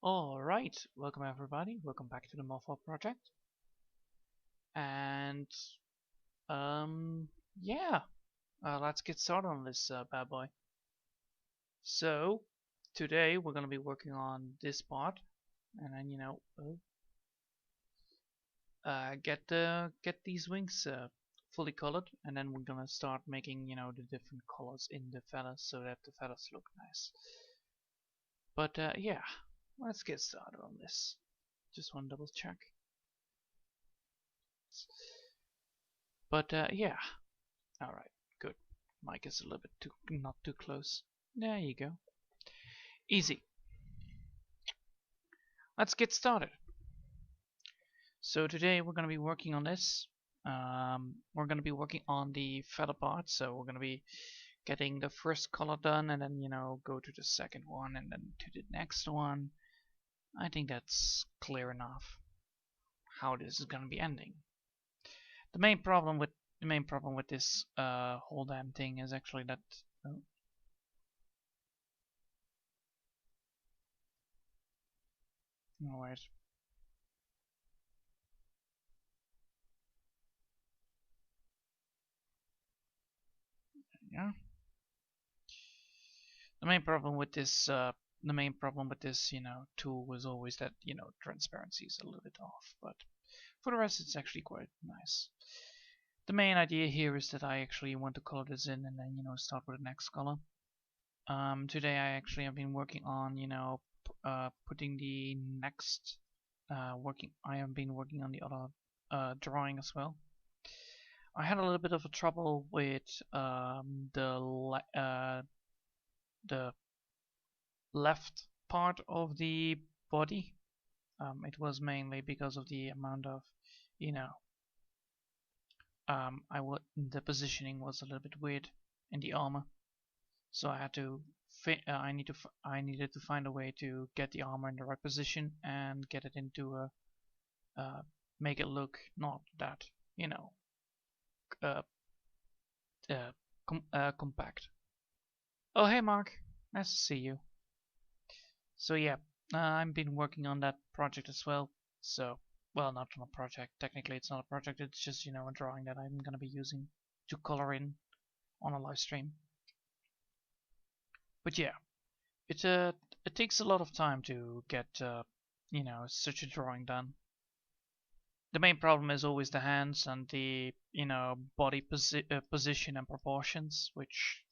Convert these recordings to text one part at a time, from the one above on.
Alright, welcome everybody, welcome back to the moth-hawk project. And, yeah, let's get started on this bad boy. So, today we're gonna be working on this part, and then, get these wings fully colored, and then we're gonna start making, the different colors in the feathers so that the feathers look nice. But, yeah, let's get started on this. Just one double check. But yeah, all right, good. Mic is a little bit not too close. There you go. Easy. Let's get started. So today we're going to be working on this. We're going to be working on the feather part. So we're going to be getting the first color done, and then go to the second one, and then to the next one. I think that's clear enough how this is going to be ending. The main problem with this whole damn thing is actually that oh wait. Yeah. The main problem with this tool was always that transparency is a little bit off, but for the rest it's actually quite nice. The main idea here is that I actually want to color this in and then start with the next color. Today I actually have been working on putting the next I have been working on the other drawing as well. I had a little bit of a trouble with the left part of the body. It was mainly because of the amount of, the positioning was a little bit weird in the armor, so I had to I needed to find a way to get the armor in the right position and get it into a make it look not that compact. Oh hey Mark, nice to see you. So yeah, I've been working on that project as well. So, well, not on a project. Technically, it's not a project. It's just a drawing that I'm gonna be using to color in on a live stream. But yeah, it takes a lot of time to get such a drawing done. The main problem is always the hands and the body position and proportions, which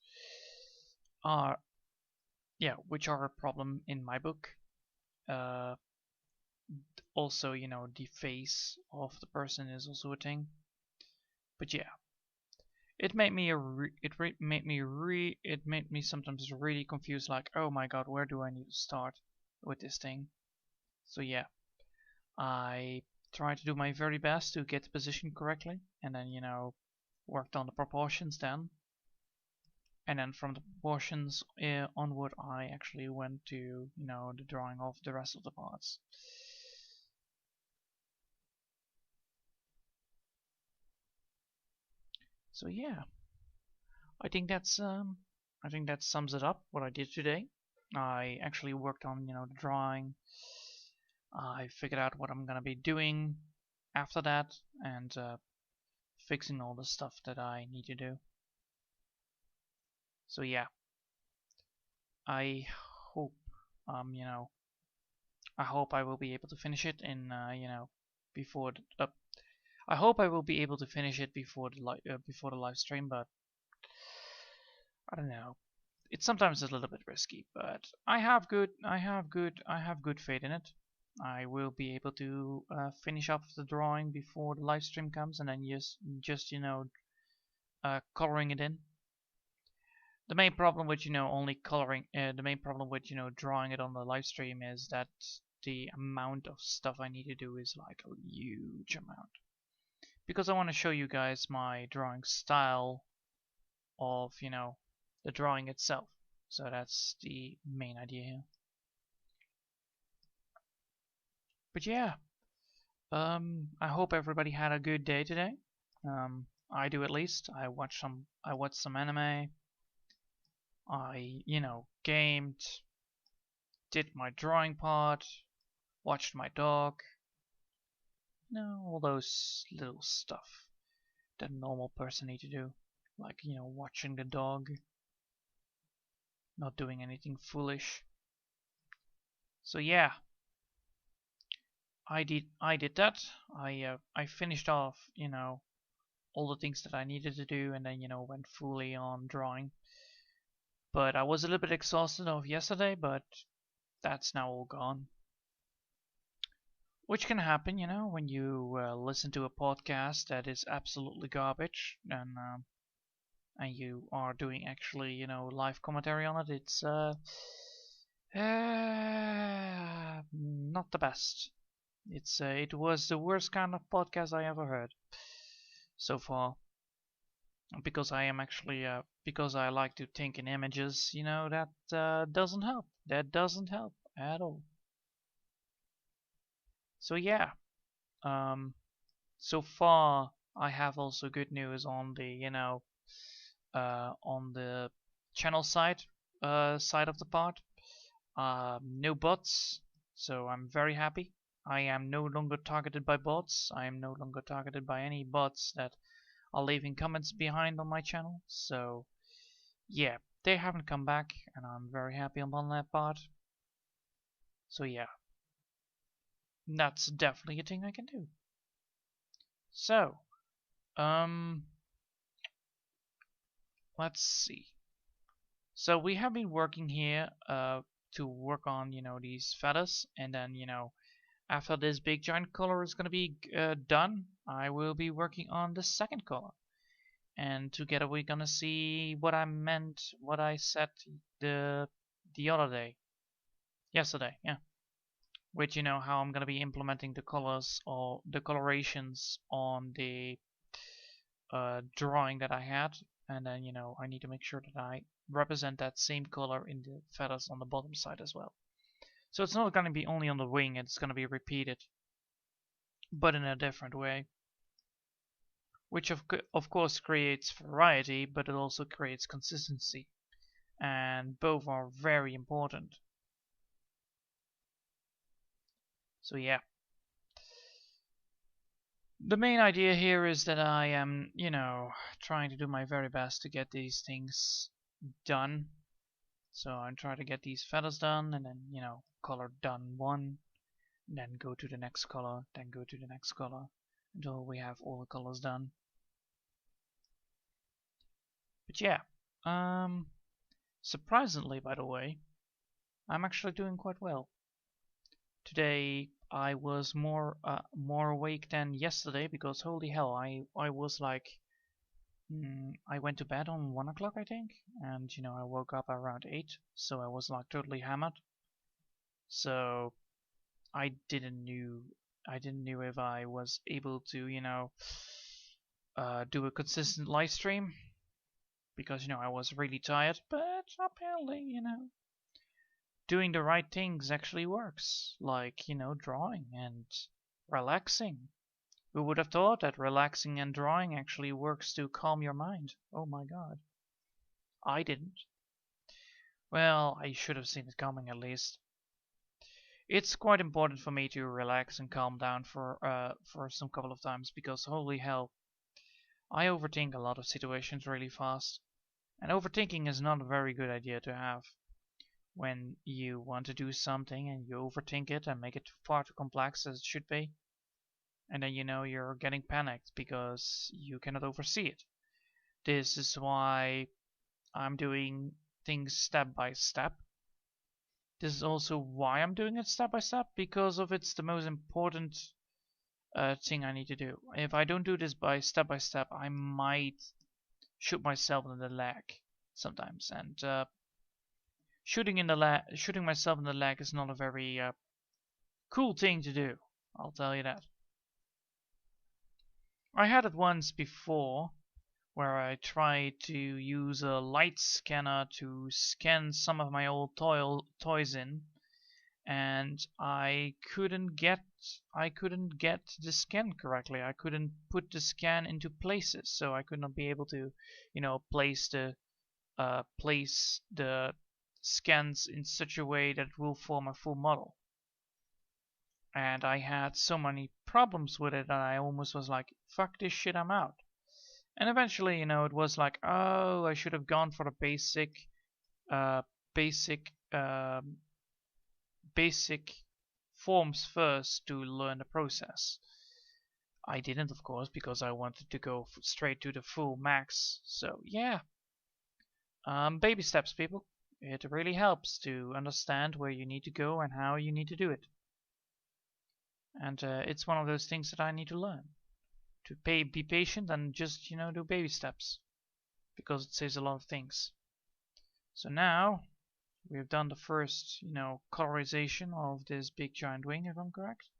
are a problem in my book. Also, the face of the person is also a thing. But yeah, it made me sometimes really confused. Like, oh my god, where do I need to start with this thing? So yeah, I tried to do my very best to get the position correctly, and then worked on the proportions then. And then from the proportions onward, I actually went to the drawing of the rest of the parts. So yeah, I think that sums it up what I did today. I actually worked on the drawing. I figured out what I'm gonna be doing after that, and fixing all the stuff that I need to do. So yeah, I hope I hope I will be able to finish it in before the, I hope I will be able to finish it before the live stream, but I don't know. It's sometimes a little bit risky, but I have good faith in it. I will be able to finish up the drawing before the live stream comes, and then just coloring it in. The main problem with only coloring, the main problem with drawing it on the live stream is that the amount of stuff I need to do is like a huge amount. Because I want to show you guys my drawing style of the drawing itself. So that's the main idea here. But yeah, I hope everybody had a good day today. I do at least. I watched some anime. I gamed, did my drawing part, watched my dog. All those little stuff that a normal person need to do. Like, watching the dog, not doing anything foolish. So yeah, I did that. I finished off, all the things that I needed to do, and then, went fully on drawing. But I was a little bit exhausted of yesterday, but that's now all gone. Which can happen, when you listen to a podcast that is absolutely garbage, and you are doing actually, live commentary on it. It's not the best. It was the worst kind of podcast I ever heard so far. Because I am actually because I like to think in images, that doesn't help. That doesn't help at all. So yeah, so far I have also good news on the on the channel side of the part. No bots, so I'm very happy. I am no longer targeted by bots. I am no longer targeted by any bots that are leaving comments behind on my channel. So yeah, they haven't come back, and I'm very happy on that part. So yeah, that's definitely a thing I can do. So, let's see. So we have been working here to work on, these feathers, and then, after this big giant color is going to be done, I will be working on the second color. And together we're going to see what I meant, what I said the other day. Yesterday, yeah. With, how I'm going to be implementing the colors or the colorations on the drawing that I had. And then, I need to make sure that I represent that same color in the feathers on the bottom side as well. So it's not going to be only on the wing, it's going to be repeated, but in a different way. Which of course creates variety, but it also creates consistency. And both are very important. So yeah. The main idea here is that I am, trying to do my very best to get these things done. So I'm trying to get these feathers done, and then, color done one, then go to the next color, then go to the next color, until we have all the colors done. But yeah, surprisingly, by the way, I'm actually doing quite well. Today I was more awake than yesterday, because holy hell, I was like, I went to bed on 1 o'clock, I think, and I woke up around 8, so I was like totally hammered. So I didn't knew if I was able to do a consistent live stream, because I was really tired. But apparently, doing the right things actually works, like drawing and relaxing. Who would have thought that relaxing and drawing actually works to calm your mind? Oh my god. I didn't. Well, I should have seen it coming at least. It's quite important for me to relax and calm down for some couple of times, because holy hell, I overthink a lot of situations really fast. And overthinking is not a very good idea to have when you want to do something and you overthink it and make it far too complex as it should be. And then you're getting panicked because you cannot oversee it. This is why I'm doing things step by step. This is also why I'm doing it step by step, because it's the most important thing I need to do. If I don't do this by step, I might shoot myself in the leg sometimes, and shooting myself in the leg is not a very cool thing to do. I'll tell you that. I had it once before, where I tried to use a light scanner to scan some of my old toys in, and I couldn't get the scan correctly. I couldn't put the scan into places, so I could not be able to, place the scans in such a way that it will form a full model. And I had so many problems with it that I almost was like, fuck this shit, I'm out. And eventually, you know, it was like, oh, I should have gone for the basic forms first to learn the process. I didn't, of course, because I wanted to go straight to the full max. So yeah, baby steps, people. It really helps to understand where you need to go and how you need to do it. And it's one of those things that I need to learn. To be patient and just, you know, do baby steps. Because it saves a lot of things. So now, we've done the first, you know, colorization of this big giant wing, if I'm correct.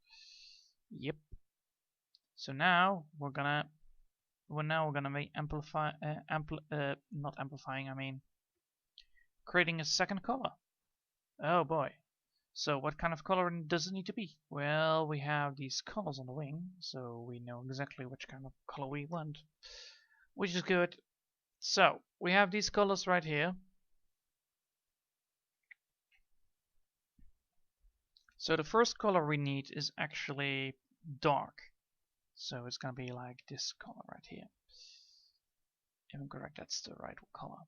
Yep. So now we're gonna make not amplifying, I mean creating a second color. Oh boy. So what kind of color does it need to be? Well, we have these colors on the wing, so we know exactly which kind of color we want, which is good. So we have these colors right here. So the first color we need is actually dark. So it's gonna be like this color right here. If I'm correct, that's the right color.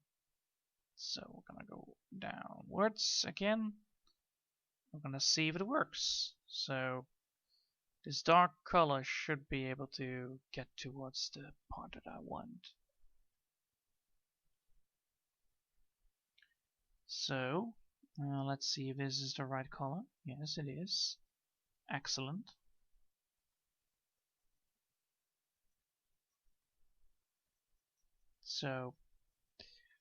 So we're gonna go downwards again. We're gonna see if it works. So this dark color should be able to get towards the part that I want. So let's see if this is the right color. Yes, it is. Excellent. So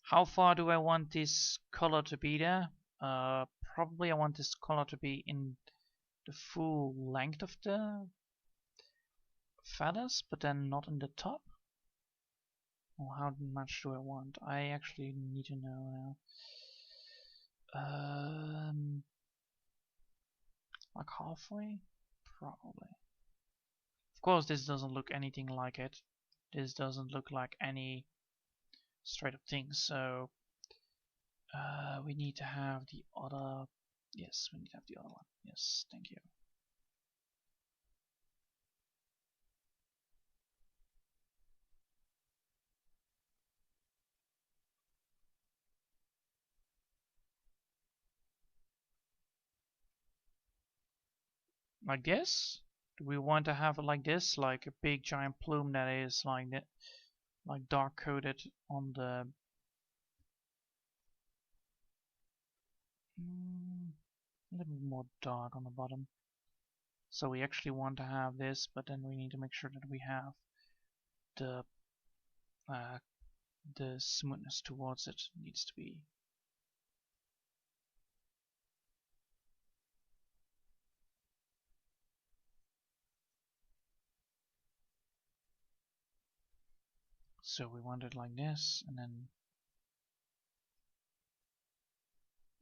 how far do I want this color to be there? Probably I want this color to be in the full length of the feathers, but then not in the top. Well, how much do I want? I actually need to know now. Like halfway? Probably. Of course, this doesn't look anything like it. This doesn't look like any straight up thing, so we need to have the other. Yes, we need to have the other one. Yes, thank you. Like this? Do we want to have it like this, like a big giant plume that is like that, like dark coated on the a little more dark on the bottom? So we actually want to have this, but then we need to make sure that we have the smoothness towards it needs to be. So we want it like this, and then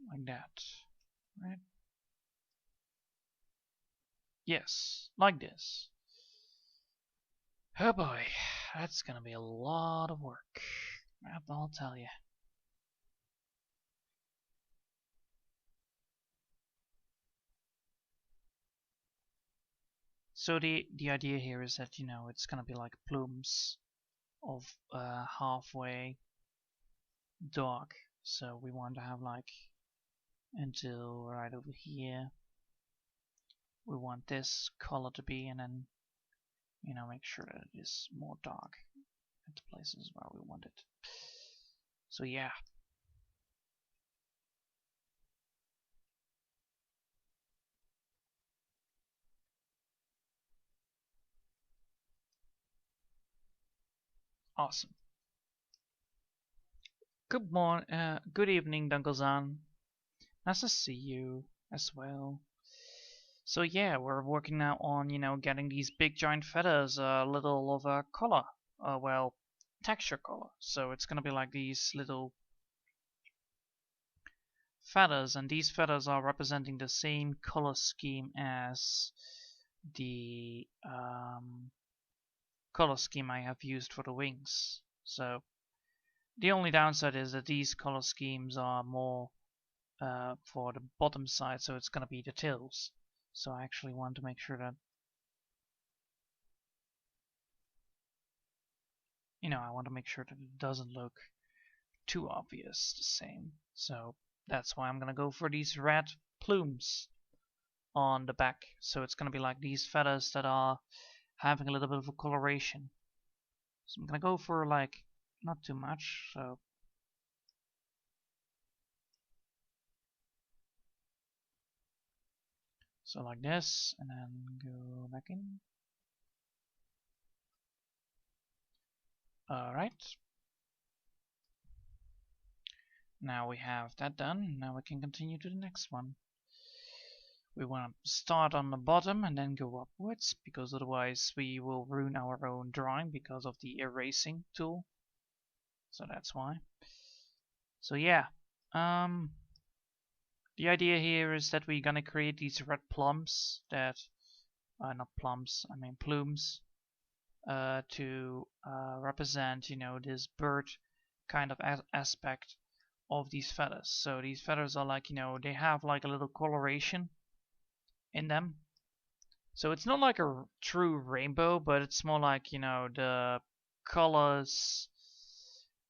like that, right? Yes, like this. Oh boy, that's gonna be a lot of work, I'll tell you. So the idea here is that, you know, it's gonna be like plumes of halfway dark. So we want to have like until right over here. We want this color to be, and then, you know, make sure that it is more dark at the places where we want it. So yeah. Awesome. Good evening, Dunkelzan. Nice to see you as well. So yeah, we're working now on, you know, getting these big giant feathers a little of a color, well, texture color. So it's gonna be like these little feathers, and these feathers are representing the same color scheme as the color scheme I have used for the wings. So the only downside is that these color schemes are more for the bottom side, so it's gonna be the tails. So I actually want to make sure that, I want to make sure that it doesn't look too obvious the same. So that's why I'm gonna go for these red plumes on the back. So it's gonna be like these feathers that are having a little bit of a coloration. So I'm gonna go for like not too much. So like this, and then go back in. Alright. Now we have that done. Now we can continue to the next one. We want to start on the bottom and then go upwards, because otherwise we will ruin our own drawing because of the erasing tool. So that's why. So yeah. The idea here is that we're gonna create these red plums that, not plums, I mean plumes, to represent, this bird kind of aspect of these feathers. So these feathers are like, they have like a little coloration in them. So it's not like a true rainbow, but it's more like, the colors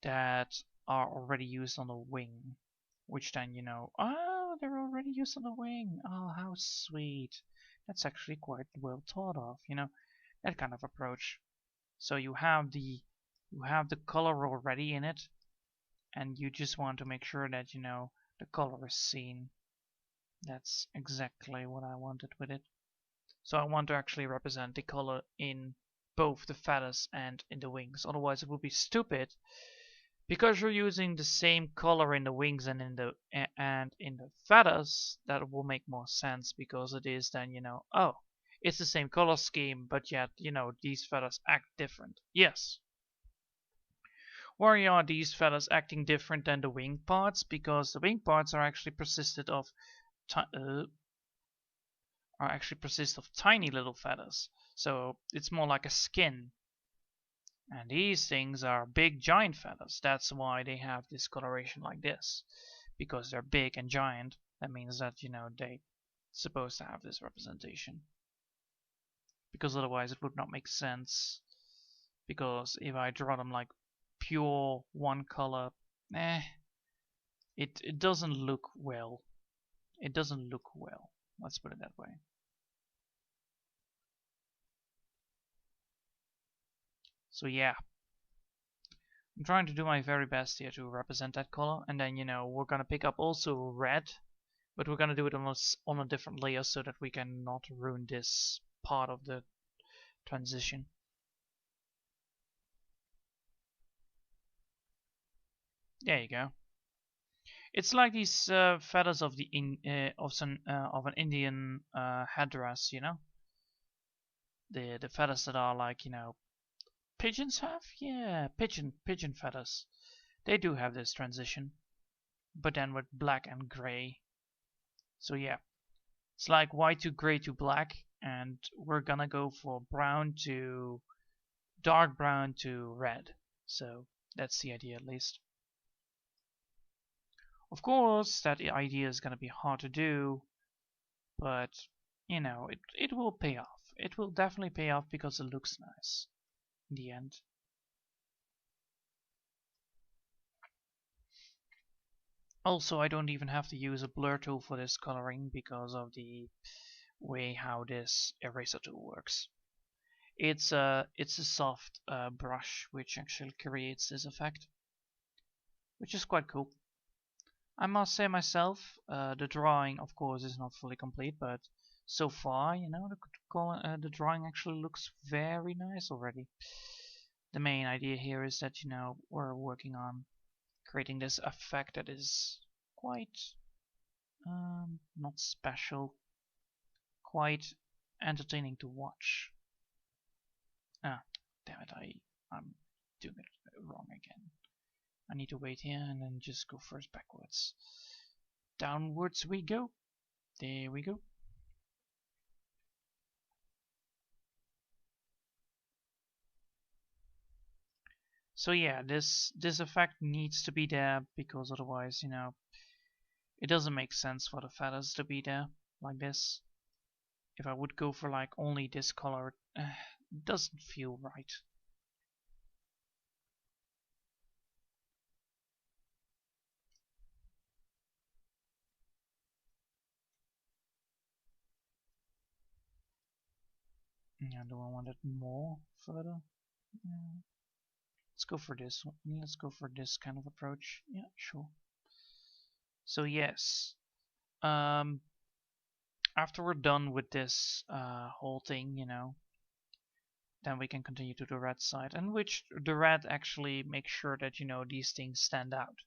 that are already used on the wing, which then, oh, they're already used on the wing. Oh, how sweet. That's actually quite well thought of, that kind of approach. So you have the color already in it, and you just want to make sure that, the color is seen. That's exactly what I wanted with it. So I want to actually represent the color in both the feathers and in the wings. Otherwise it would be stupid, because you're using the same color in the wings and in the feathers. That will make more sense, because it is then, oh, it's the same color scheme, but yet, these feathers act different. Yes. Why are these feathers acting different than the wing parts? Because the wing parts are actually consist of tiny little feathers. So it's more like a skin. And these things are big giant feathers. That's why they have this coloration like this. Because they're big and giant, that means that, they're supposed to have this representation. Because otherwise it would not make sense. Because if I draw them like pure one color, it doesn't look well. It doesn't look well. Let's put it that way. So yeah, I'm trying to do my very best here to represent that color, and then, we're gonna pick up also red, but we're gonna do it on a different layer so that we can not ruin this part of the transition. There you go. It's like these feathers of of an Indian headdress, the feathers that are like, pigeons have? Yeah, pigeon feathers. They do have this transition, but then with black and gray. So yeah, it's like white to gray to black, and we're gonna go for brown to dark brown to red. So that's the idea, at least. Of course, that idea is gonna be hard to do, but it will pay off. It will definitely pay off because it looks nice in the end. Also, I don't even have to use a blur tool for this coloring because of the way how this eraser tool works. It's a soft brush which actually creates this effect, which is quite cool. I must say myself, the drawing of course is not fully complete, but so far, the drawing actually looks very nice already. The main idea here is that, we're working on creating this effect that is quite not special, quite entertaining to watch. Ah, damn it, I'm doing it wrong again. I need to wait here and then just go first backwards. Downwards we go. There we go. So yeah, this effect needs to be there, because otherwise, It doesn't make sense for the feathers to be there like this. If I would go for like only this color, it doesn't feel right. Yeah, do I want it more further? Yeah. Let's go for this one. Let's go for this kind of approach. Yeah, sure. So yes, after we're done with this whole thing, you know, then we can continue to the red side, and which the red actually makes sure that, you know, these things stand out.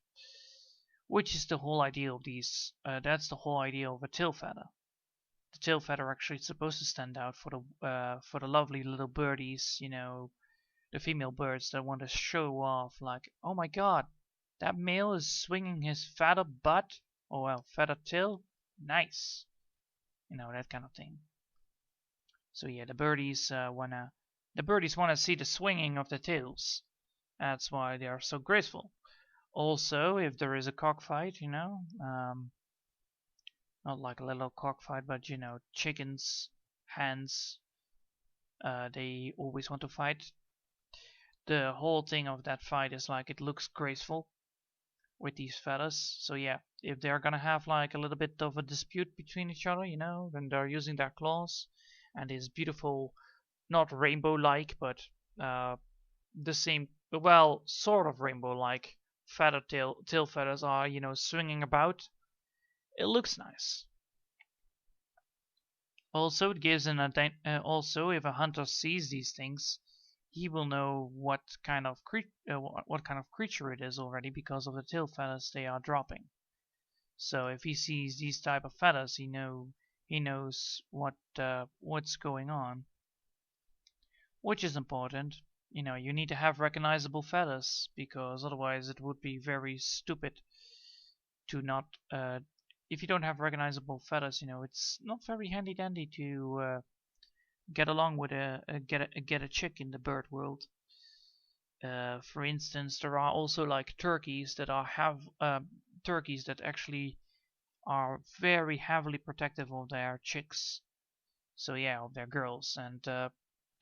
Which is the whole idea of these. That's the whole idea of a tail feather. The tail feather actually is supposed to stand out for the lovely little birdies, you know, the female birds that want to show off, like, oh my god, that male is swinging his feather butt, or well, feather tail, nice, you know, that kind of thing. So yeah, the birdies wanna see the swinging of the tails. That's why they are so graceful. Also, if there is a cockfight, you know, not like a little cockfight, but you know, chickens, hens, they always want to fight. The whole thing of that fight is like it looks graceful with these feathers. So yeah, if they're gonna have like a little bit of a dispute between each other, you know, then they're using their claws and this beautiful, not rainbow-like, but the same, well, sort of rainbow-like feather tail feathers are, you know, swinging about. It looks nice. Also, it gives also if a hunter sees these things, he will know what kind of creature it is already because of the tail feathers they are dropping. So if he sees these type of feathers, he knows what's going on, which is important. You know, you need to have recognizable feathers because otherwise it would be very stupid to not. If you don't have recognizable feathers, you know, it's not very handy dandy to get along with get a chick in the bird world. For instance, there are also like turkeys that turkeys that actually are very heavily protective of their chicks. So yeah, of their girls, and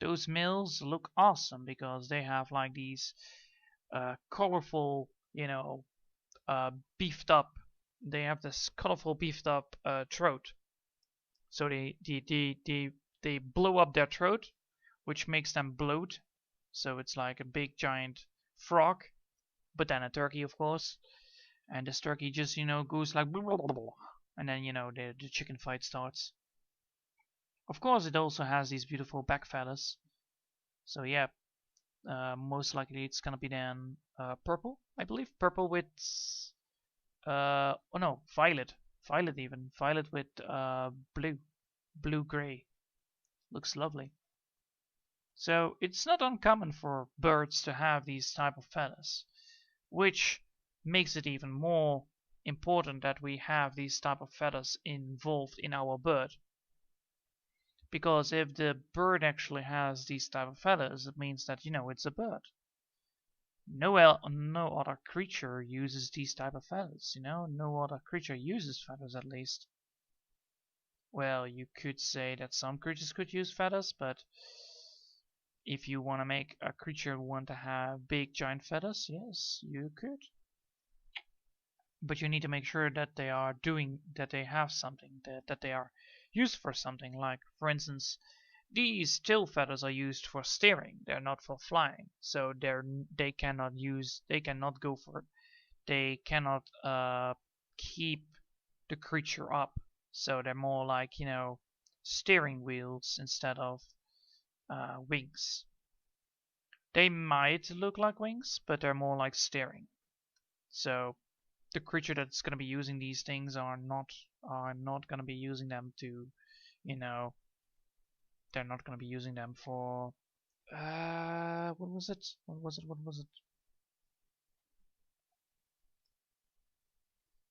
those males look awesome because they have like these colorful, you know, beefed up. They have this colorful beefed up throat. So they blow up their throat, which makes them bloat. So it's like a big giant frog, but then a turkey, of course. And this turkey just, you know, goes like blah, blah, blah, blah, and then, you know, the chicken fight starts. Of course, it also has these beautiful back feathers. So yeah, most likely it's gonna be then purple, I believe. Purple with oh no, violet. Violet with blue gray. Looks lovely. So it's not uncommon for birds to have these type of feathers, which makes it even more important that we have these type of feathers involved in our bird. Because if the bird actually has these type of feathers, it means that, you know, it's a bird. No other creature uses these type of feathers, you know? No other creature uses feathers, at least. Well, you could say that some creatures could use feathers, but if you want to make a creature want to have big giant feathers, yes, you could. But you need to make sure that they have something, that they are used for something. Like, for instance, these tail feathers are used for steering. They're not for flying. So they cannot keep the creature up. So they're more like, you know, steering wheels instead of wings. They might look like wings, but they're more like steering. So the creature that's going to be using these things are not going to be using them to, you know, they're not going to be using them for what was it?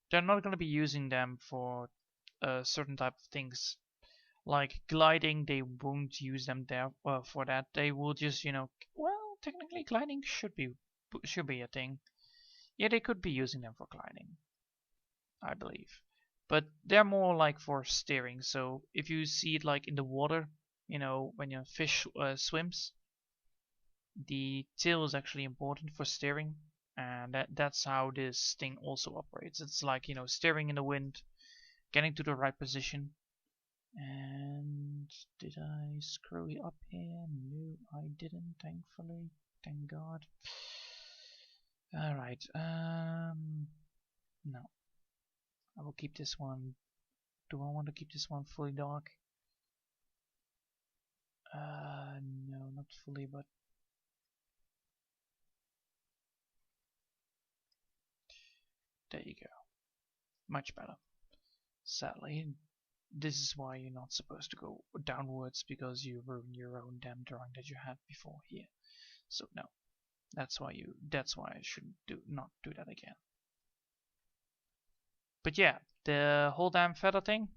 They're not going to be using them for certain type of things like gliding. They won't use them there for that. They will just, you know, well, technically gliding should be a thing. Yeah, they could be using them for gliding, I believe. but they're more like for steering. So if you see it like in the water, you know, when your fish swims, the tail is actually important for steering, and that's how this thing also operates. It's like, you know, steering in the wind, getting to the right position. And did I screw it up here? No, I didn't, thankfully. Thank God. Alright, no. I will keep this one. Do I want to keep this one fully dark? No, not fully, but there you go. Much better. Sadly, this is why you're not supposed to go downwards, because you ruin your own damn drawing that you had before here. So no, that's why I shouldn't not do that again. But yeah, the whole damn feather thing,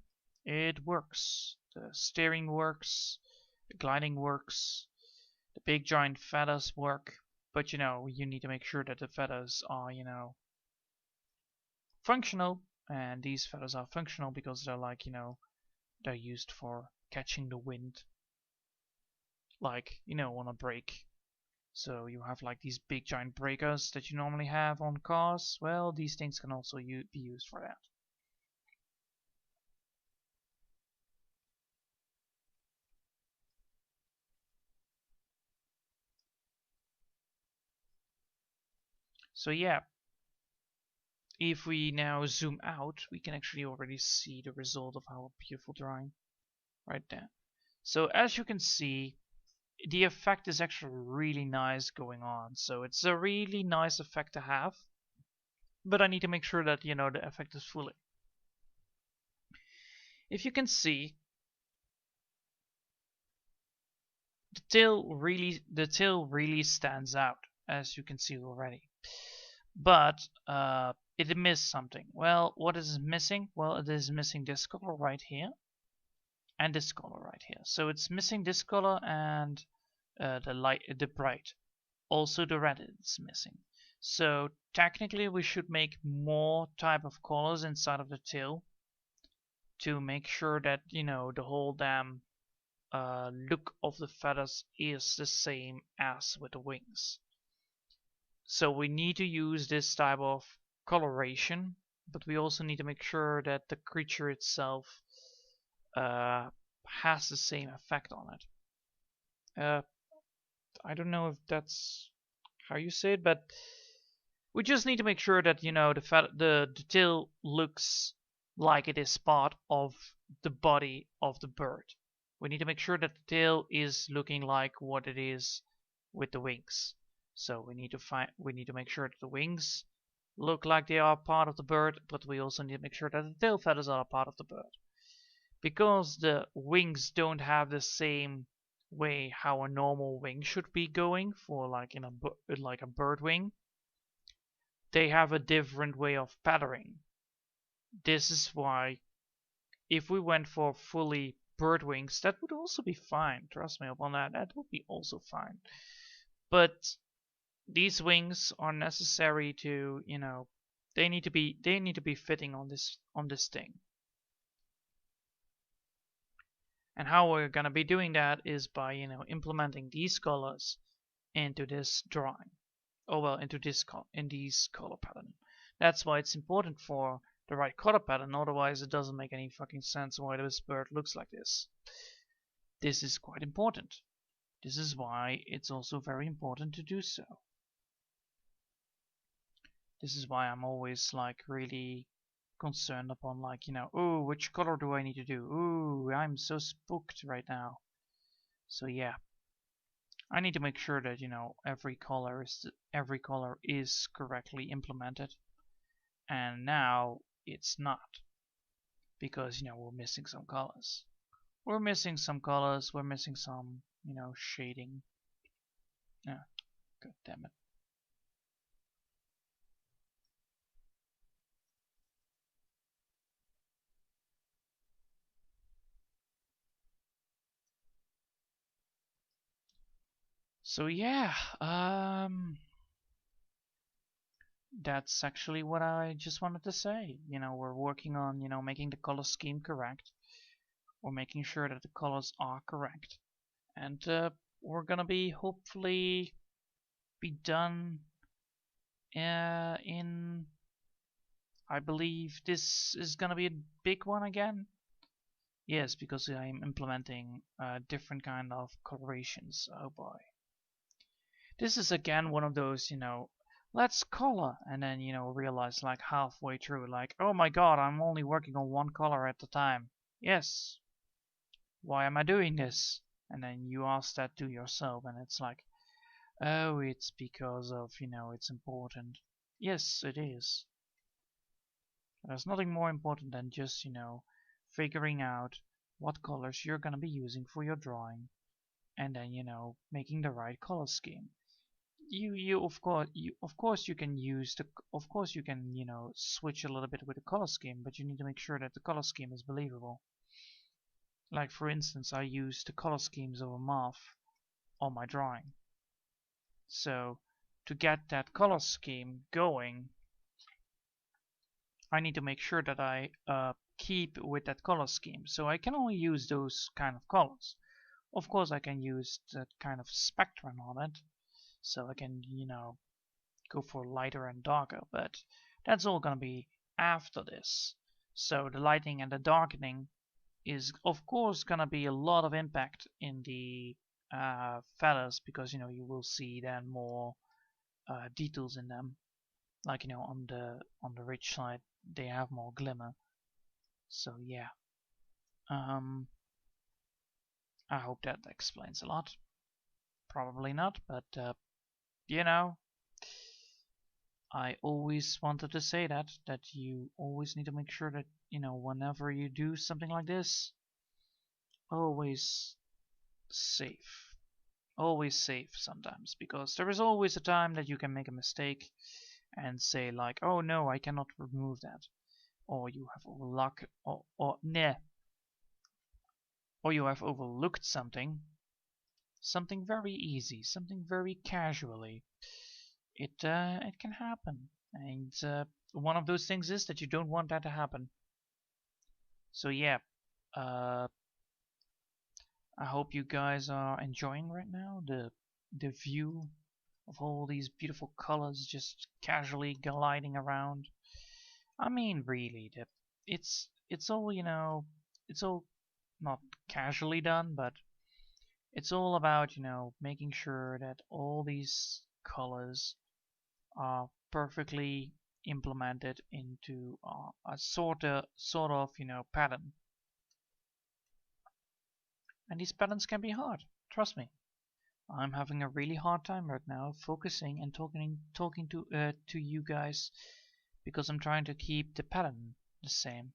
it works. The steering works, the gliding works, the big giant feathers work. But you know, you need to make sure that the feathers are, you know, functional. And these feathers are functional because they're like, you know, they're used for catching the wind, like, you know, on a brake. So you have like these big giant breakers that you normally have on cars. Well, these things can also be used for that. So yeah, if we now zoom out, we can actually already see the result of our beautiful drawing right there. So as you can see, the effect is actually really nice going on. So it's a really nice effect to have, but I need to make sure that, you know, the effect is fully. If you can see, the tail really stands out, as you can see already. But it missed something. Well, what is it missing? Well, it is missing this color right here and this color right here. So it's missing this color and the bright. Also the red is missing. So technically we should make more type of colors inside of the tail to make sure that, you know, the whole damn look of the feathers is the same as with the wings. So we need to use this type of coloration, but we also need to make sure that the creature itself has the same effect on it. I don't know if that's how you say it, but we just need to make sure that, you know, the tail looks like it is part of the body of the bird. We need to make sure that the tail is looking like what it is with the wings. So we need to make sure that the wings look like they are part of the bird, but we also need to make sure that the tail feathers are part of the bird. Because the wings don't have the same way how a normal wing should be going for like a bird wing, they have a different way of patterning. This is why if we went for fully bird wings, that would also be fine. Trust me upon that. That would be also fine. But these wings are necessary to, you know, they need to be fitting on this thing. And how we're gonna be doing that is by, you know, implementing these colors into this drawing. Oh well, into this color pattern. That's why it's important for the right color pattern, otherwise it doesn't make any fucking sense why this bird looks like this. This is quite important. This is why it's also very important to do so. This is why I'm always like really concerned upon, like, you know, oh, which color do I need to do? Ooh, I'm so spooked right now. So yeah, I need to make sure that, you know, every color is correctly implemented. And now it's not, because, you know, we're missing some colors. We're missing some, you know, shading. Yeah, god damn it. So yeah, that's actually what I just wanted to say. You know, we're working on, you know, making the color scheme correct. We're making sure that the colors are correct. And we're gonna be hopefully be done in, I believe this is gonna be a big one again. Yes, because I'm implementing different kind of colorations. Oh boy. This is again one of those, you know, let's color, and then, you know, realize like halfway through, like, oh my god, I'm only working on one color at a time. Yes, why am I doing this? And then you ask that to yourself, and it's like, oh, it's because of, you know, it's important. Yes, it is. There's nothing more important than just, you know, figuring out what colors you're gonna be using for your drawing, and then, you know, making the right color scheme. You of course you can use the of course you can, you know, switch a little bit with the color scheme, but you need to make sure that the color scheme is believable. Like for instance, I use the color schemes of a moth on my drawing. So to get that color scheme going, I need to make sure that I keep with that color scheme. So I can only use those kind of colors. Of course I can use that kind of spectrum on it, so I can, you know, go for lighter and darker, but that's all gonna be after this. So the lighting and the darkening is of course gonna be a lot of impact in the feathers, because, you know, you will see then more details in them. Like, you know, on the rich side they have more glimmer. So yeah, I hope that explains a lot. Probably not, but you know, I always wanted to say that you always need to make sure that, you know, whenever you do something like this, always safe. Always safe sometimes, because there is always a time that you can make a mistake and say like, oh no, I cannot remove that. Or you have overlooked, or nah, or you have overlooked something very easy, something very casually. It can happen, and one of those things is that you don't want that to happen. So yeah, uh, I hope you guys are enjoying right now the view of all these beautiful colors just casually gliding around. I mean, really, it's all, you know, it's all not casually done, but it's all about, you know, making sure that all these colors are perfectly implemented into a sort of, you know, pattern. And these patterns can be hard, trust me. I'm having a really hard time right now focusing and talking to you guys, because I'm trying to keep the pattern the same.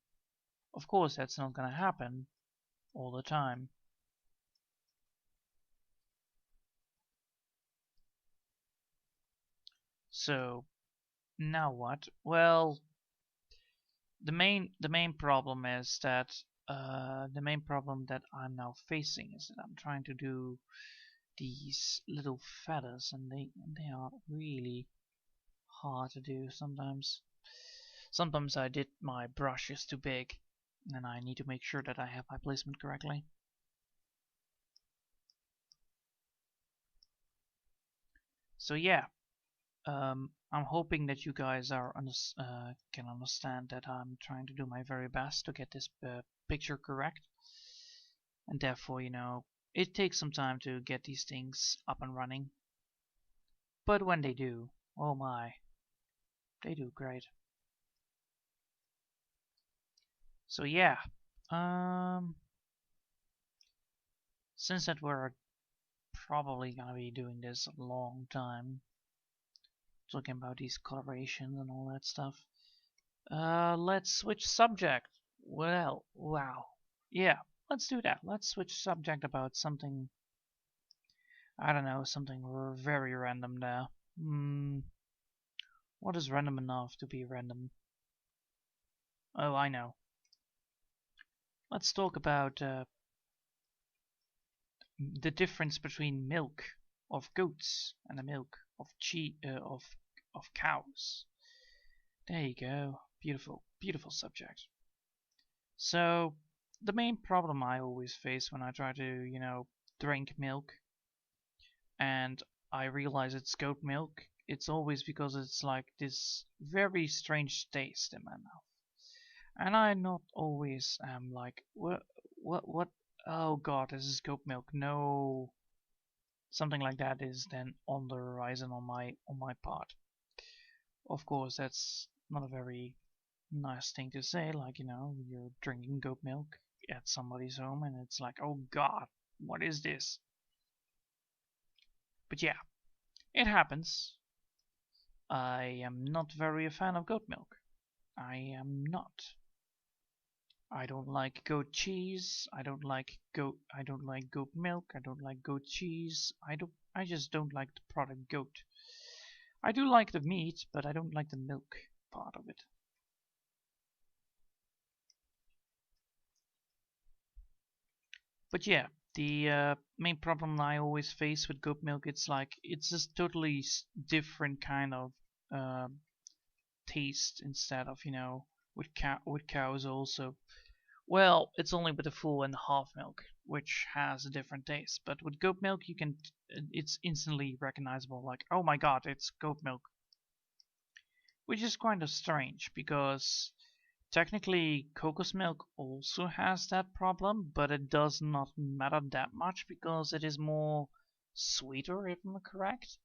Of course, that's not gonna happen all the time. So now what? Well, the main problem is that the main problem that I'm now facing is that I'm trying to do these little feathers, and they are really hard to do sometimes. Sometimes I did my brush is too big, and I need to make sure that I have my placement correctly. So yeah, I'm hoping that you guys can understand that I'm trying to do my very best to get this picture correct, and therefore, you know, it takes some time to get these things up and running. But when they do, oh my, they do great. So yeah, since that we're probably gonna be doing this a long time, talking about these colorations and all that stuff, let's switch subject. Well, wow. Yeah, let's do that. Let's switch subject about something, I don't know, something very random there. What is random enough to be random? Oh, I know. Let's talk about the difference between milk of goats and the milk of of cows. There you go. Beautiful, beautiful subject. So, the main problem I always face when I try to, drink milk and I realize it's goat milk, it's always because it's like this very strange taste in my mouth. And I not always am like, what, oh god, this is goat milk, no. Something like that is then on the horizon on my part. Of course, that's not a very nice thing to say, like, you're drinking goat milk at somebody's home and it's like, oh god, what is this? But yeah, it happens. I am not very a fan of goat milk. I am not. I don't like goat cheese. I don't like goat milk. I don't like goat cheese. I just don't like the product goat. I do like the meat, but I don't like the milk part of it. But yeah, the main problem I always face with goat milk, it's like it's just totally different kind of uh, taste instead of with cows also. Well, it's only with the full and the half milk, which has a different taste. But with goat milk, it's instantly recognizable. Like, oh my god, it's goat milk, which is kind of strange because technically, cocos milk also has that problem, but it does not matter that much because it is more sweeter, if I'm correct.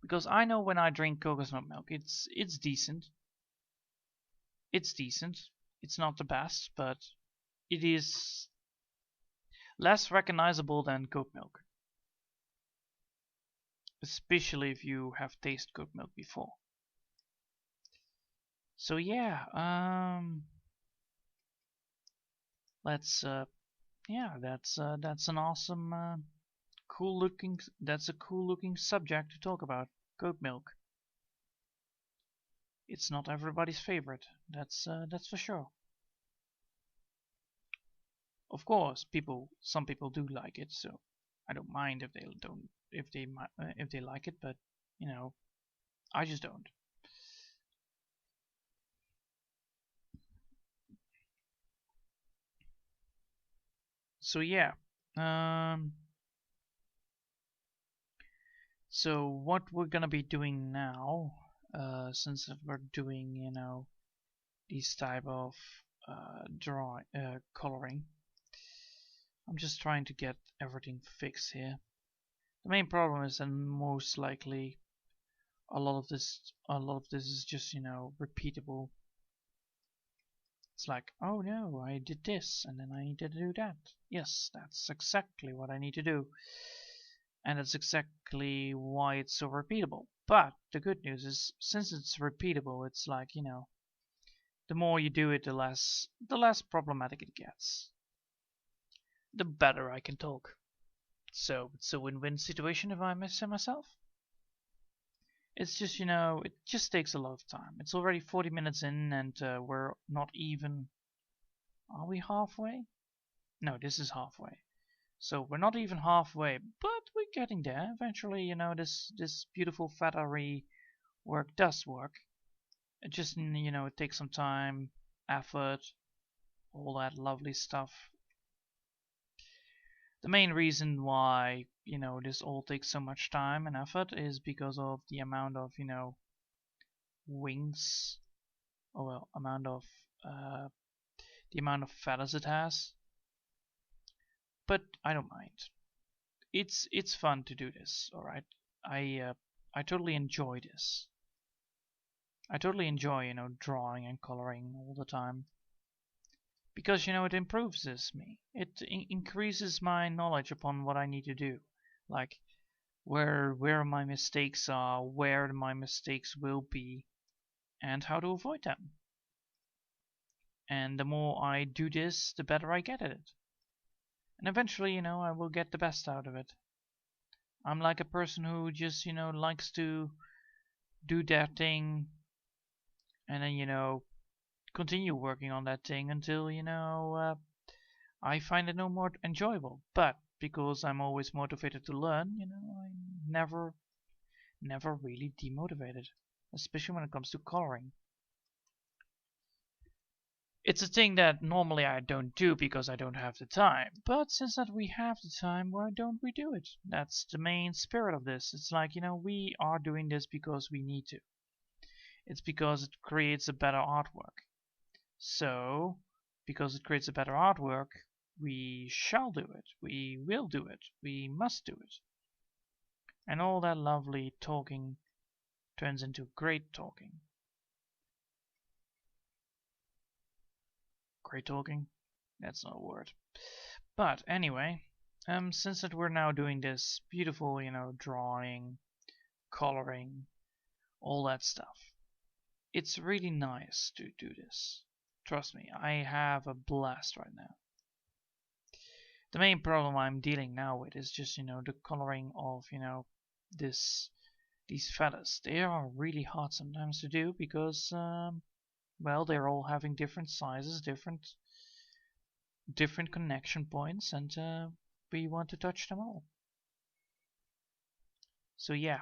Because I know when I drink coconut milk, it's decent. It's decent. It's not the best, but it is less recognizable than goat milk. Especially if you have tasted goat milk before. So yeah, let's yeah, that's an awesome that's a cool looking subject to talk about. Goat milk. It's not everybody's favorite. That's for sure. Of course, some people do like it, so I don't mind if they don't if they like it, but I just don't. So yeah. So what we're gonna be doing now, since we're doing, these type of coloring, I'm just trying to get everything fixed here. The main problem is that most likely a lot of this is just, repeatable. It's like, oh no, I did this and then I need to do that. Yes, that's exactly what I need to do. And that's exactly why it's so repeatable. But the good news is, since it's repeatable, it's like, the more you do it, the less problematic it gets. The better I can talk. So it's a win-win situation if I may say myself. It's just, it just takes a lot of time. It's already 40 minutes in and we're not even... Are we halfway? No, this is halfway. So we're not even halfway, but we're getting there. Eventually, this beautiful factory work does work. It just, it takes some time, effort, all that lovely stuff. The main reason why, this all takes so much time and effort is because of the amount of, wings, or well, the amount of feathers it has. But I don't mind. It's fun to do this, all right. I totally enjoy this. I totally enjoy, drawing and coloring all the time. Because, it improves me. It increases my knowledge upon what I need to do. Like, where my mistakes are, where my mistakes will be, and how to avoid them. And the more I do this, the better I get at it. And eventually, I will get the best out of it. I'm like a person who just, likes to do that thing and then, continue working on that thing until, I find it no more enjoyable. But because I'm always motivated to learn, I'm never really demotivated. especially when it comes to coloring. It's a thing that normally I don't do because I don't have the time. But since that we have the time, why don't we do it? That's the main spirit of this. It's like, you know, we are doing this because we need to. It's because it creates a better artwork. So, because it creates a better artwork, we shall do it. We will do it. We must do it. And all that lovely talking turns into great talking. Great talking? That's not a word. But anyway, since that we're now doing this beautiful, you know, drawing, coloring, all that stuff, it's really nice to do this. Trust me, I have a blast right now. The main problem I'm dealing now with is just, you know, the coloring of, you know, these feathers. They are really hard sometimes to do because, well, they're all having different sizes, different connection points, and we want to touch them all. So yeah,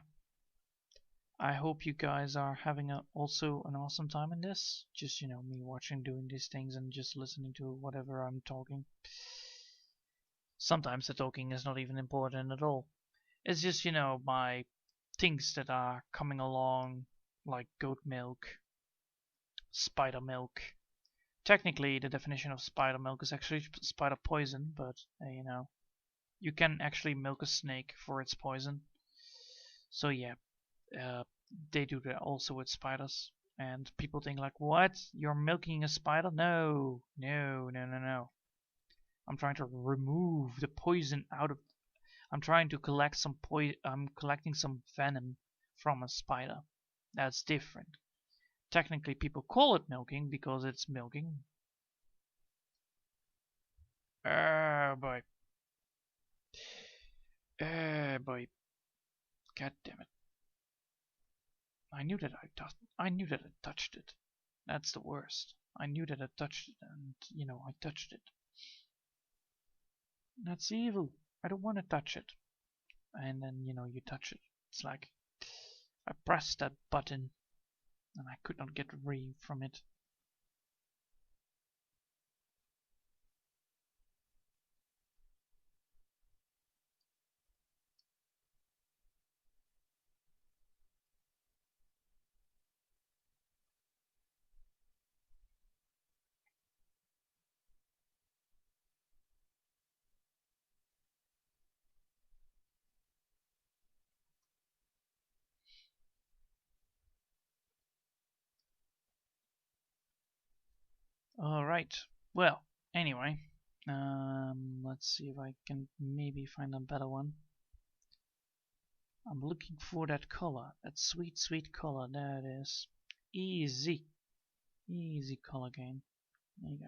I hope you guys are having also an awesome time in this. Just, you know, me watching doing these things and just listening to whatever I'm talking. Sometimes the talking is not even important at all. It's just, you know, my things that are coming along, like goat milk, spider milk. Technically, the definition of spider milk is actually spider poison, but you know, you can actually milk a snake for its poison. So yeah, they do that also with spiders. And people think like, what? You're milking a spider? No, no, no, no, no. I'm trying to remove the poison out of. I'm trying to collect some I'm collecting some venom from a spider. That's different. Technically, people call it milking because it's milking. Oh boy. Oh boy. God damn it. I knew that I knew that I touched it. That's the worst. I knew that I touched it, and you know, I touched it. That's evil. I don't want to touch it. And then, you know, you touch it. It's like I pressed that button and I could not get free from it. Alright. Well, anyway. Let's see if I can maybe find a better one. I'm looking for that color. That sweet, sweet color. There it is. Easy. Easy color gain. There you go.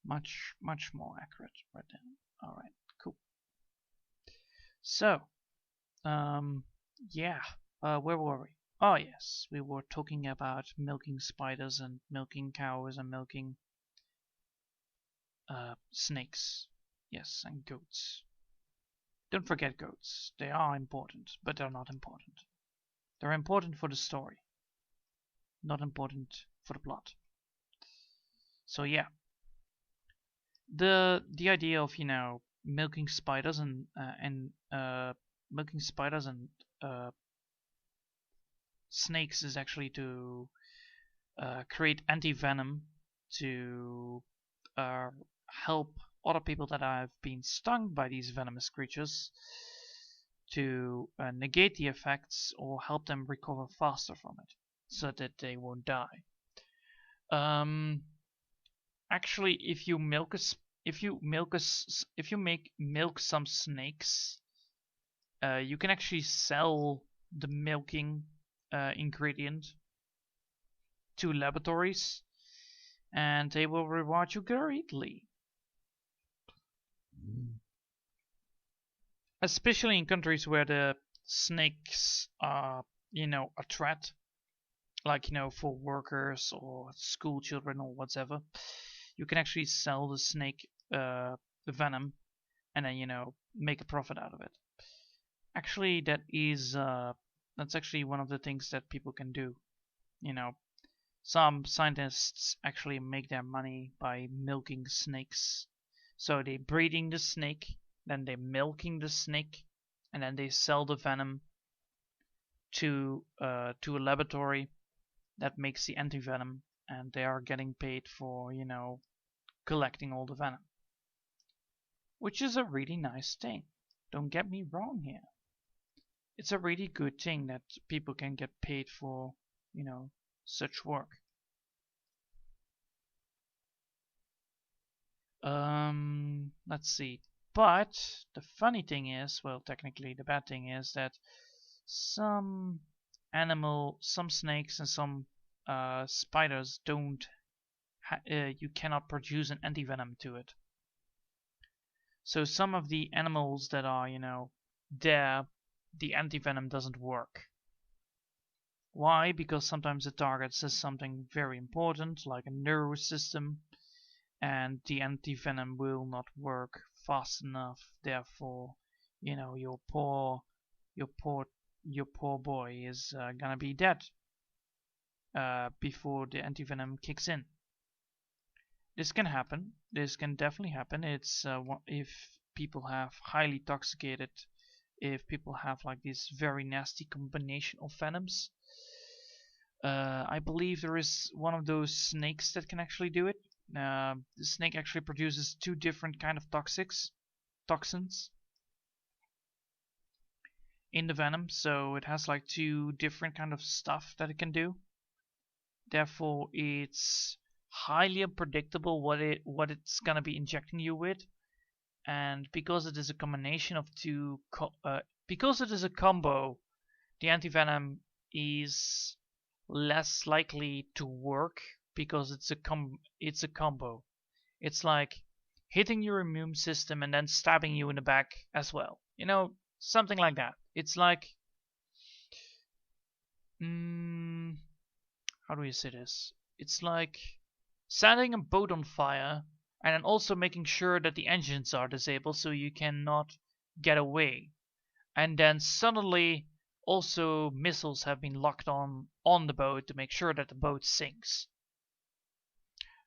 Much, much more accurate right there. Alright, cool. So, yeah. Where were we? Oh yes, we were talking about milking spiders and milking cows and milking snakes. Yes, and goats. Don't forget goats. They are important, but they're not important. They're important for the story, not important for the plot. So yeah, the idea of, you know, milking spiders and milking spiders and snakes is actually to create anti-venom to help other people that have been stung by these venomous creatures to negate the effects or help them recover faster from it so that they won't die. Actually, if you milk some snakes, you can actually sell the milking ingredient to laboratories, and they will reward you greatly. Especially in countries where the snakes are, you know, a threat, like, you know, for workers or school children or whatever. You can actually sell the snake venom and then, you know, make a profit out of it. Actually, that is That's actually one of the things that people can do. You know, some scientists actually make their money by milking snakes. So they breeding the snake, then they milking the snake, and then they sell the venom to a laboratory that makes the anti-venom, and they are getting paid for, you know, collecting all the venom. Which is a really nice thing. Don't get me wrong here. It's a really good thing that people can get paid for, you know, such work. Let's see. But the funny thing is, well, technically the bad thing is that some snakes and some spiders don't, you cannot produce an anti-venom to it. So some of the animals that are, you know, there, the anti-venom doesn't work. Why? Because sometimes the target says something very important, like a nervous system, and the anti-venom will not work fast enough. Therefore, you know, your poor boy is gonna be dead before the anti-venom kicks in. This can happen. This can definitely happen. It's if people have highly toxicated, if people have like this very nasty combination of venoms. I believe there is one of those snakes that can actually do it. The snake actually produces 2 different kind of toxins in the venom, so it has like 2 different kind of stuff that it can do. Therefore, it's highly unpredictable what it's gonna be injecting you with, and because it is a combination of because it is a combo, the anti-venom is less likely to work because it's a combo. It's like hitting your immune system and then stabbing you in the back as well. You know, something like that. It's like how do you say this? It's like setting a boat on fire and then also making sure that the engines are disabled so you cannot get away. And then suddenly also missiles have been locked on the boat to make sure that the boat sinks.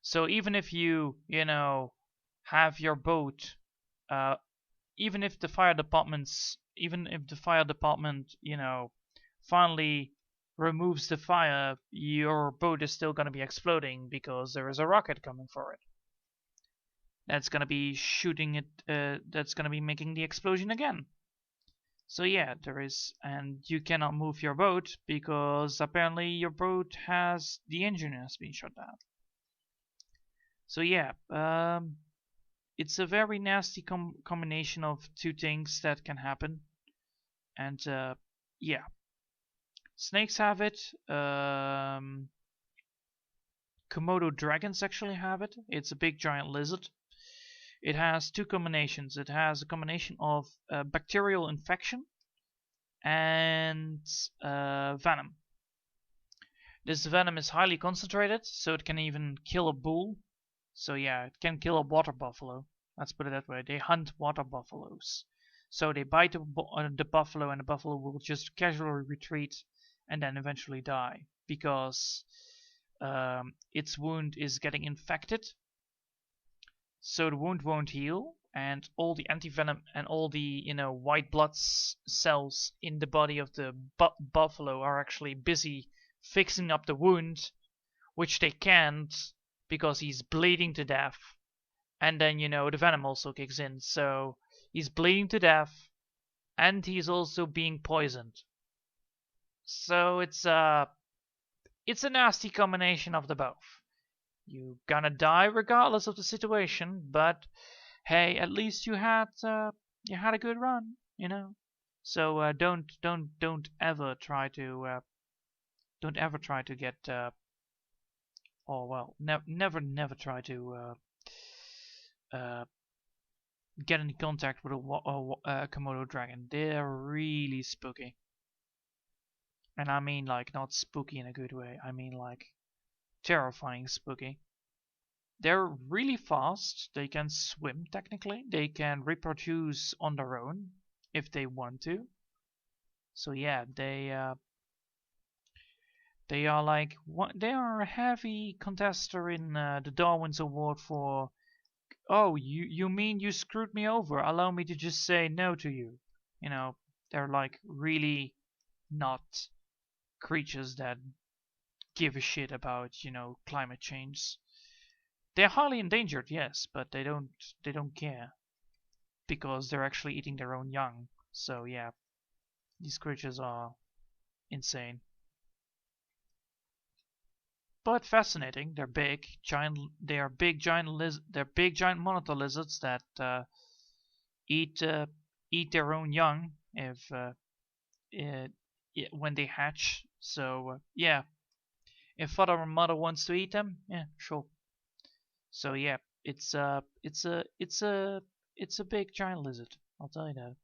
So even if you know, have your boat, even if the fire department, you know, finally removes the fire, your boat is still going to be exploding because there is a rocket coming for it. That's going to be shooting it, that's going to be making the explosion again. So yeah, there is, and you cannot move your boat because apparently your boat the engine has been shut down. So yeah, it's a very nasty combination of 2 things that can happen, and yeah, snakes have it. Komodo dragons actually have it. It's a big giant lizard. It has 2 combinations. It has a combination of bacterial infection and venom. This venom is highly concentrated, so it can even kill a bull. So yeah, it can kill a water buffalo. Let's put it that way. They hunt water buffaloes. So they bite the buffalo, and the buffalo will just casually retreat and then eventually die because its wound is getting infected. So the wound won't heal, and all the anti-venom and all the, you know, white blood cells in the body of the buffalo are actually busy fixing up the wound, which they can't because he's bleeding to death. And then, you know, the venom also kicks in, so he's bleeding to death and he's also being poisoned. So it's a nasty combination of the both. You're gonna die regardless of the situation, but hey, at least you had a good run, you know. So don't ever try to get never try to get in contact with a Komodo dragon. They're really spooky. And I mean like not spooky in a good way. I mean like terrifying spooky. They're really fast. They can swim technically. They can reproduce on their own if they want to. So yeah, they are like they are a heavy contester in the Darwin's Award for. Oh, you mean you screwed me over? Allow me to just say no to you. You know, they're like really not creatures that give a shit about, you know, climate change. They're highly endangered, yes, but they don't care because they're actually eating their own young. So yeah, these creatures are insane. But fascinating. They're big, giant. They are big, giant They're big, giant monitor lizards that eat eat their own young if when they hatch. So yeah, if father or mother wants to eat them, yeah, sure. So yeah, it's a big giant lizard. I'll tell you that.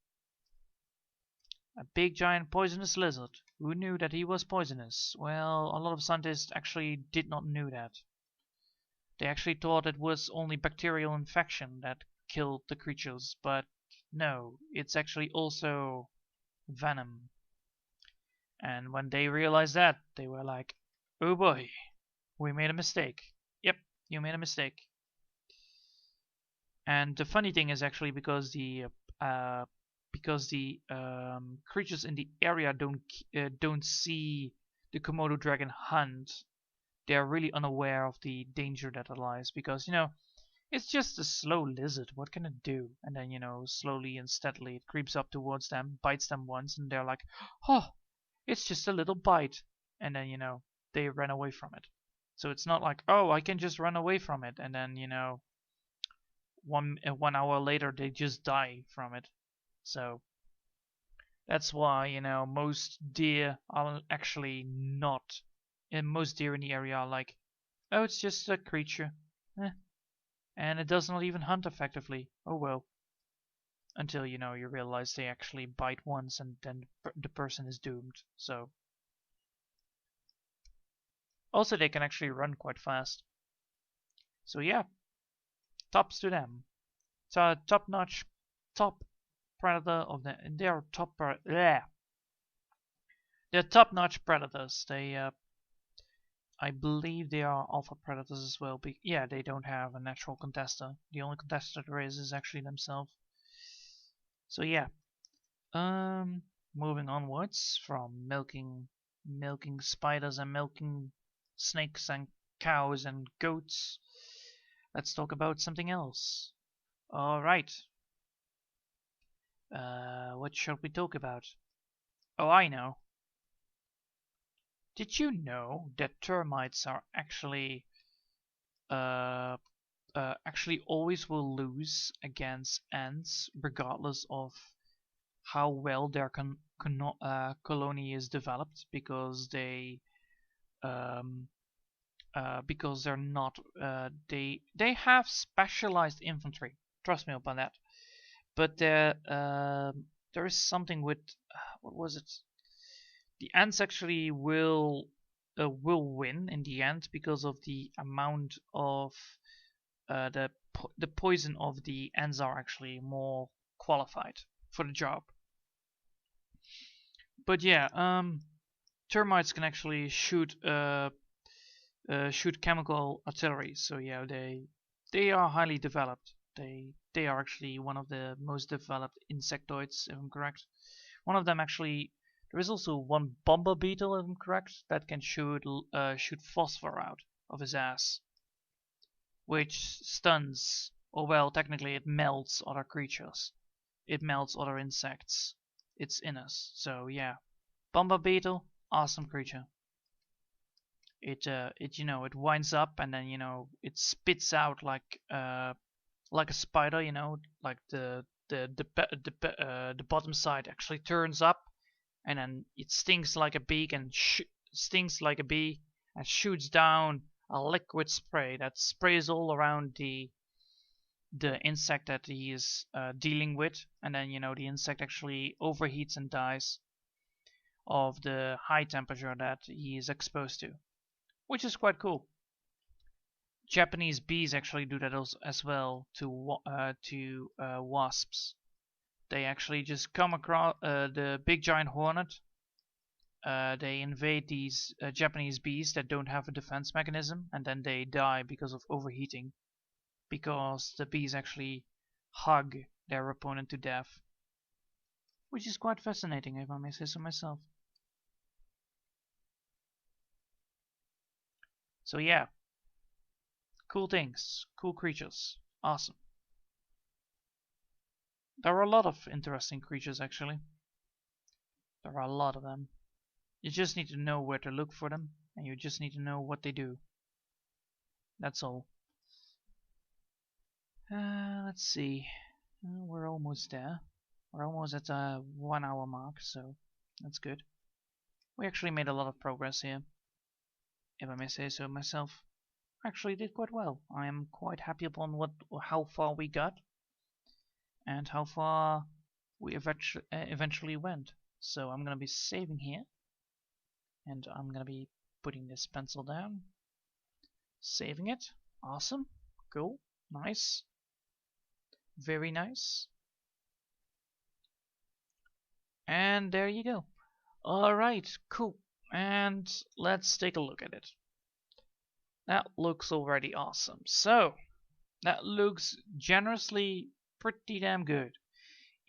A big giant poisonous lizard. Who knew that he was poisonous? Well, a lot of scientists actually did not know that. They actually thought it was only bacterial infection that killed the creatures, but no, it's actually also venom. And when they realized that, they were like, oh boy, we made a mistake. Yep, you made a mistake. And the funny thing is actually because the creatures in the area don't see the Komodo dragon hunt, they are really unaware of the danger that lies because you know it's just a slow lizard. What can it do? And then you know slowly and steadily it creeps up towards them, bites them once, and they're like, oh, it's just a little bite, and then you know they run away from it. So it's not like oh I can just run away from it and then you know 1 hour later they just die from it. So that's why you know most deer are actually not, and most deer in the area are like, oh it's just a creature, eh. And it does not even hunt effectively. Oh well. Until you know you realize they actually bite once and then the person is doomed. So also they can actually run quite fast. So yeah, tops to them. So top-notch, top predator of the. They are they're top-notch predators. I believe they are alpha predators as well. Yeah, they don't have a natural contestant. The only contestant there is actually themselves. So yeah, moving onwards from milking spiders and milking snakes and cows and goats, let's talk about something else. All right. What shall we talk about? Oh, I know. Did you know that termites are uh, actually always will lose against ants regardless of how well their colony is developed um, because they're not they have specialized infantry. Trust me upon that. But there is something with what was it? The ants actually will win in the end because of the amount of the poison of the ants are actually more qualified for the job. But yeah, termites can actually shoot chemical artillery. So yeah, they are highly developed. They are actually one of the most developed insectoids, if I'm correct. One of them actually. There is also one bomber beetle, if I'm correct, that can shoot phosphor out of his ass, which stuns, or well, technically it melts other creatures. It melts other insects. It's in us. So yeah, bomber beetle, awesome creature. It you know it winds up and then you know it spits out like a spider, you know, like the bottom side actually turns up and then it stings like a bee and stings like a bee and shoots down a liquid spray that sprays all around the insect that he is dealing with, and then you know the insect actually overheats and dies of the high temperature that he is exposed to, which is quite cool. Japanese bees actually do that as well to wasps. They actually just come across the big giant hornet. They invade these Japanese bees that don't have a defense mechanism, and then they die because of overheating. Because the bees actually hug their opponent to death. Which is quite fascinating, if I may say so myself. So yeah. Cool things. Cool creatures. Awesome. There are a lot of interesting creatures, actually. There are a lot of them. You just need to know where to look for them, and you just need to know what they do. That's all. Let's see. We're almost there. We're almost at the 1 hour mark, so that's good. We actually made a lot of progress here, if I may say so myself. Actually did quite well. I am quite happy upon how far we got, and how far we eventually went. So I'm gonna be saving here, and I'm gonna be putting this pencil down, saving it. Awesome, cool, nice, very nice. And there you go. Alright, cool. And let's take a look at it. That looks already awesome. So, that looks generously pretty damn good,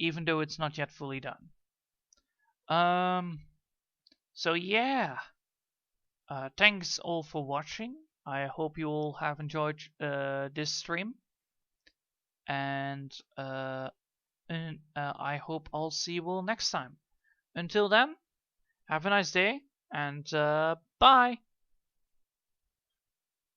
even though it's not yet fully done. So yeah. Thanks all for watching. I hope you all have enjoyed this stream. And I hope I'll see you all next time. Until then, have a nice day, and bye!